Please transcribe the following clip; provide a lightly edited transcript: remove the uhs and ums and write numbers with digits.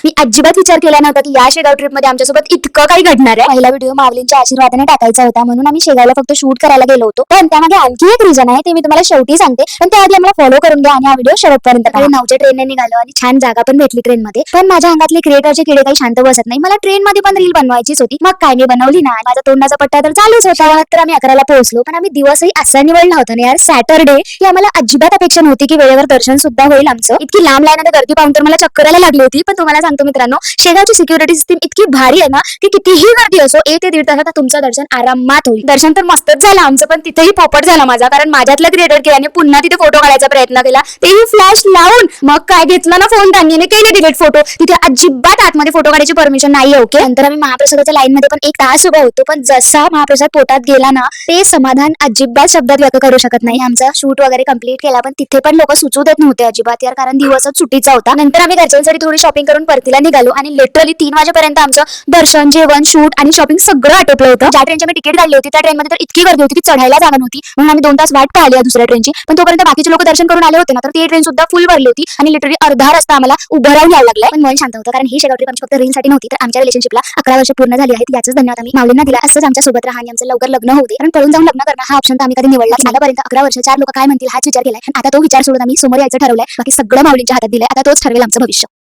मी अजिबात विचार केला नव्हता की या शेगाव ट्रिप मध्ये आमच्यासोबत इतकं काही घडणार आहे. पहिला व्हिडिओ माऊलींच्या आशीर्वादाने टाकायचा होता म्हणून आम्ही शेगावला फक्त शूट करायला गेलो होतो. पण त्यामागे आणखी एक रिझन आहे ते मी तुम्हाला शेवटी सांगते. पण त्याआधी आम्हाला फॉलो करून घ्या आणि हा व्हिडिओ शेवटपर्यंत पहा. 9च्या ट्रेनने निघालो आणि छान जागा पण भेटली ट्रेन मध्ये. पण माझ्या अंगातले क्रिएटरचे किडे काही शांत बसत नाही. मला ट्रेन मध्ये पण रील बनवायचीच होती. मग काय मी बनवली ना. माझा तोंडाचा पट्टा तर चालूच होता. तर आम्ही 11ला पोहोचलो. पण आम्ही दिवसही असा निवडला होता ना यार, सॅटरडे, की आम्हाला अजिबात अपेक्षा नव्हती की वेळेवर दर्शन सुद्धा होईल आमचं. इतकी लांब लाईन आणि गर्दी पाहून तर मला चक्करायला लागली होती. पण तुम्हाला सांगतो मित्रांनो, शेगावची सिक्युरिटी सिस्टीम इतकी भारी आहे ना की कितीही गर्दी असो 1 ते 1.5 तासात तुमचं दर्शन आरामात होईल. दर्शन तर मस्तच झालं आमचं, पण तिथेही पोपट झाला माझा. कारण माझ्यातला क्रिएटर केल्याने पुन्हा तिथे फोटो काढायचा प्रयत्न केला, तेही फ्लॅश लावून. मग काय घेतला ना फोन त्यांनी केले डिलीट फोटो. तिथे अजिबात आतमध्ये फोटो काढायची परमिशन नाही. ओके, नंतर आम्ही महाप्रसादाच्या लाईन मध्ये पण 1 तास उभा होतो. पण जसा महाप्रसाद पोटात गेला ना, ते समाधान अजिबात शब्दात व्यक्त करू शकत नाही. आमचा शूट वगैरे कंप्लीट केला, पण तिथे पण लोक सुचू देत नव्हते अजिबात यार, कारण दिवसच सुट्टीचा होता. नंतर आम्ही घरच्यांसाठी थोडी शॉपिंग करून परतीला निघालो आणि लिटरली 3 वाजेपर्यंत आमचं दर्शन, जेवण, शूट आणि शॉपिंग सगळं आटोपलं होतं. ज्या ट्रेनची मी तिकीट काढली होती त्या ट्रेनमध्ये तर इतकी गर्दी होती की चढायला जागा नव्हती. म्हणून आम्ही 2 तास वाट पाहिली दुसऱ्या ट्रेनची. पण तोपर्यंत बाकीचे लोक दर्शन करून आले होते ना, तर ती ट्रेन सुद्धा फुल भरली होती आणि लिटरली अर्धा रस्ता आम्हाला उभं राहून यायला लागलाय. पण मन शांत होतं, कारण ही शेगाव ट्रिप आमची फक्त रीलसाठी नव्हती, तर आमच्या रिलेशनशिपला 11 वर्ष पूर्ण झाली आहेत. याच धन्यवाद आम्ही माऊलींना दिला. असंच आमच्या सोबत राहा आणि आमचं लवकर लग्न होऊ दे. कारण पळून जाऊन लग्न करणं हा ऑप्शन तर आम्ही कधी निवडला. आतापर्यंत 11 वर्ष 4 लोक काय म्हणतील हाच विचार केलाय. आता तो विचार सोडून आम्ही समोर यायचं ठरवलंय. बाकी सगळं माऊलींच्या हातात दिलंय. आता तोच ठरवेल आमचं भविष्य.